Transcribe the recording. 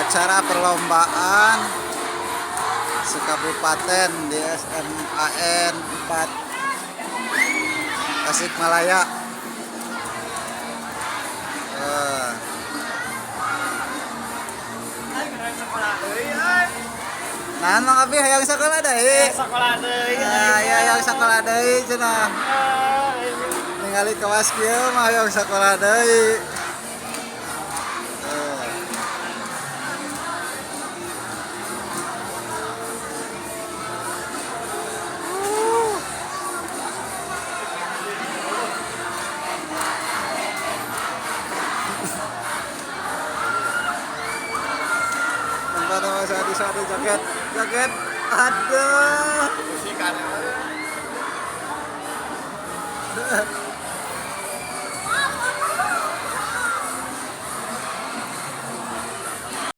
acara perlombaan sekabupaten di SMAN 4 Tasikmalaya. Nah, Mang Abi hayang sakola deui. Sekolah deui. Hayang sakola deui cenah. Ningali kelas kieu mah hayang sakola deui. Mana satu jaket aduh.